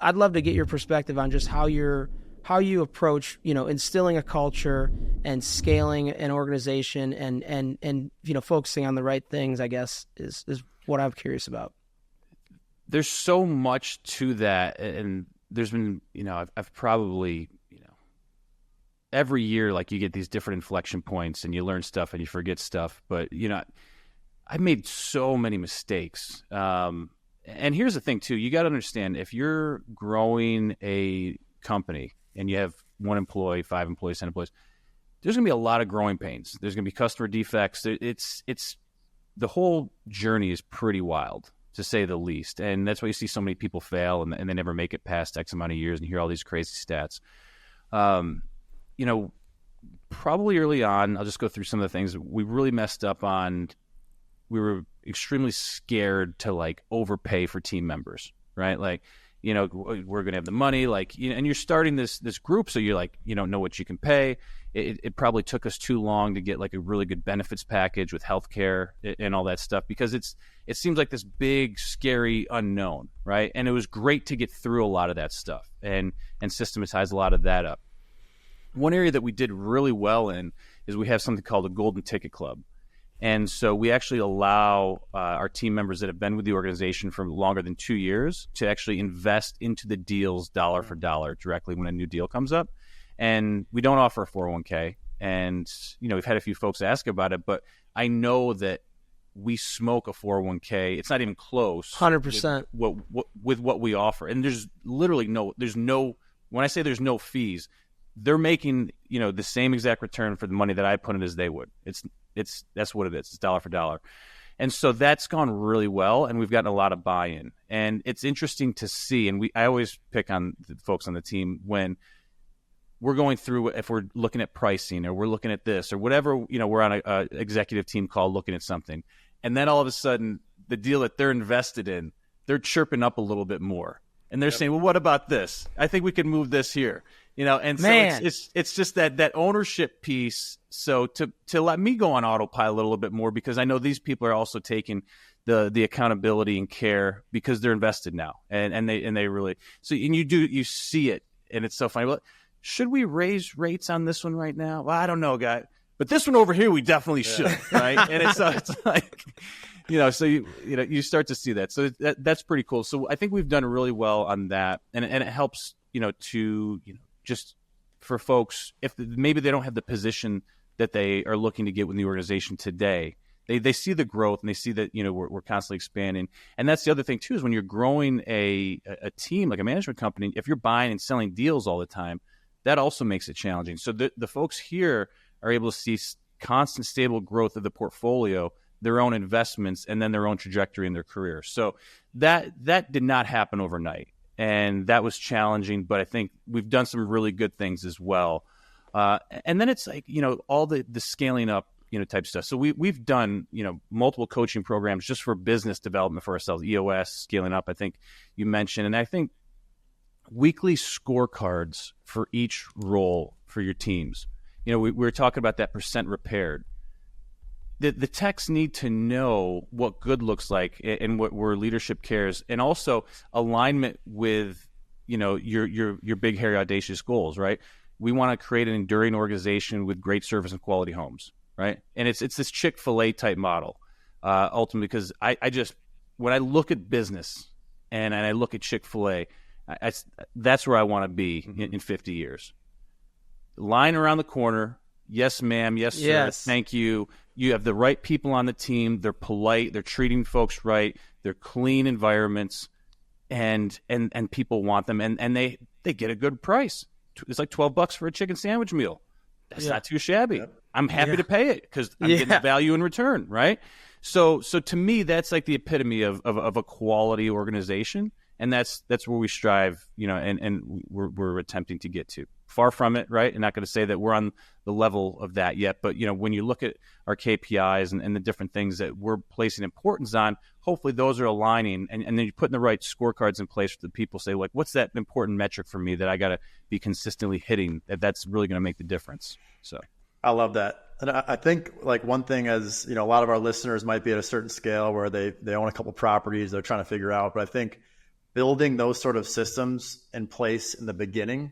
I'd love to get your perspective on just how you approach, instilling a culture and scaling an organization and focusing on the right things, I guess, is what I'm curious about. There's so much to that. And there's been, I've probably, every year, like, you get these different inflection points and you learn stuff and you forget stuff. But, I made so many mistakes. And here's the thing too, you got to understand, if you're growing a company and you have 1 employee, 5 employees, 10 employees, there's going to be a lot of growing pains. There's going to be customer defects. It's the whole journey is pretty wild, to say the least. And that's why you see so many people fail and they never make it past X amount of years, and you hear all these crazy stats. Probably early on, I'll just go through some of the things we really messed up on. We were extremely scared to, like, overpay for team members, right? Like, we're going to have the money, and you're starting this group, so you're like, you don't know what you can pay. It probably took us too long to get, like, a really good benefits package with healthcare and all that stuff, because it seems like this big, scary unknown, right? And it was great to get through a lot of that stuff and systematize a lot of that up. One area that we did really well in is we have something called a Golden Ticket Club. And so we actually allow our team members that have been with the organization for longer than 2 years to actually invest into the deals dollar for dollar directly when a new deal comes up. And we don't offer a 401k. And, we've had a few folks ask about it, but I know that we smoke a 401k. It's not even close. 100%. With what we offer. And there's literally when I say there's no fees, they're making, the same exact return for the money that I put in as they would. That's what it is. It's dollar for dollar. And so that's gone really well, and we've gotten a lot of buy-in. And it's interesting to see, and I always pick on the folks on the team when we're going through, if we're looking at pricing or we're looking at this or whatever, we're on a executive team call looking at something. And then all of a sudden, the deal that they're invested in, they're chirping up a little bit more. And they're saying, well, what about this? I think we could move this here. And so it's just that ownership piece. So to let me go on autopilot a little bit more, because I know these people are also taking the accountability and care because they're invested now, and they really. So you see it, and it's so funny. Well, should we raise rates on this one right now? Well, I don't know, guy, but this one over here we definitely should, right? And it's like. So you start to see that. So that's pretty cool. So I think we've done really well on that, and it helps to just for folks, if maybe they don't have the position that they are looking to get within the organization today, they see the growth and they see that we're constantly expanding. And that's the other thing too, is when you're growing a team like a management company, if you're buying and selling deals all the time, that also makes it challenging. So the folks here are able to see constant, stable growth of the portfolio, their own investments, and then their own trajectory in their career. So that did not happen overnight, and that was challenging, but I think we've done some really good things as well. And then it's like, all the scaling up, type stuff. So we've done, multiple coaching programs just for business development for ourselves, EOS, scaling up, I think you mentioned. And I think weekly scorecards for each role for your teams. We were talking about that percent repaired. The techs need to know what good looks like and where leadership cares, and also alignment with your big, hairy, audacious goals. Right? We want to create an enduring organization with great service and quality homes. Right? And it's this Chick-fil-A type model, ultimately, because I just, when I look at business and I look at Chick-fil-A, that's where I want to be in 50 years. Line around the corner. Yes, ma'am. Yes, sir. Yes. Thank you. You have the right people on the team. They're polite. They're treating folks right. They're clean environments, and people want them, and they get a good price. It's like $12 for a chicken sandwich meal. That's not too shabby. Yep. I'm happy to pay it because I'm getting the value in return, right? So to me, that's like the epitome of a quality organization, and that's where we strive, and we're attempting to get to. Far from it, right? And not going to say that we're on the level of that yet, but when you look at our KPIs and the different things that we're placing importance on, hopefully those are aligning, and then you're putting the right scorecards in place for the people. Say, like, what's that important metric for me that I got to be consistently hitting? That's really going to make the difference. So I love that. And I think, like, one thing, as a lot of our listeners might be at a certain scale where they own a couple properties they're trying to figure out, but I think building those sort of systems in place in the beginning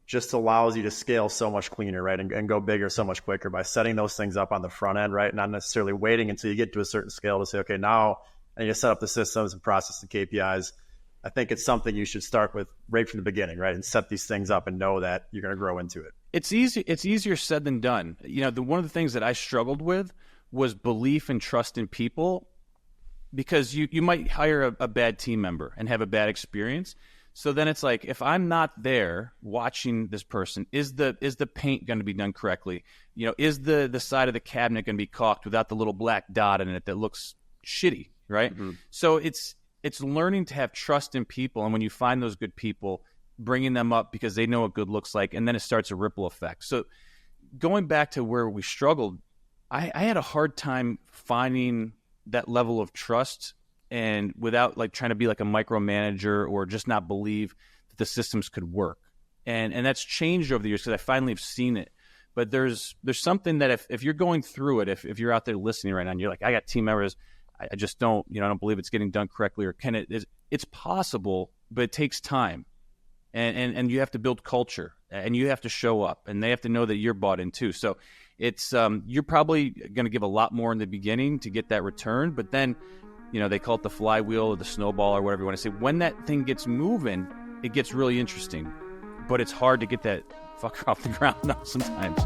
just allows you to scale so much cleaner, right? And go bigger so much quicker by setting those things up on the front end, right? Not necessarily waiting until you get to a certain scale to say, okay, now I need to set up the systems and process the KPIs. I think it's something you should start with right from the beginning, right? And set these things up and know that you're going to grow into it. It's easy. It's easier said than done. One of the things that I struggled with was belief and trust in people, because you might hire a bad team member and have a bad experience. So then it's like, if I'm not there watching this person, is the paint going to be done correctly? Is the side of the cabinet going to be caulked without the little black dot in it that looks shitty, right? Mm-hmm. So it's learning to have trust in people, and when you find those good people, bringing them up because they know what good looks like, and then it starts a ripple effect. So going back to where we struggled, I had a hard time finding that level of trust, and without like trying to be like a micromanager or just not believe that the systems could work. And that's changed over the years because I finally have seen it. But there's something that if you're going through it, if you're out there listening right now and you're like, I got team members, I just don't, I don't believe it's getting done correctly, or it's possible, but it takes time. And you have to build culture, and you have to show up, and they have to know that you're bought in too. So it's you're probably going to give a lot more in the beginning to get that return, but then they call it the flywheel or the snowball or whatever you want to say. When that thing gets moving, it gets really interesting, but it's hard to get that fucker off the ground sometimes.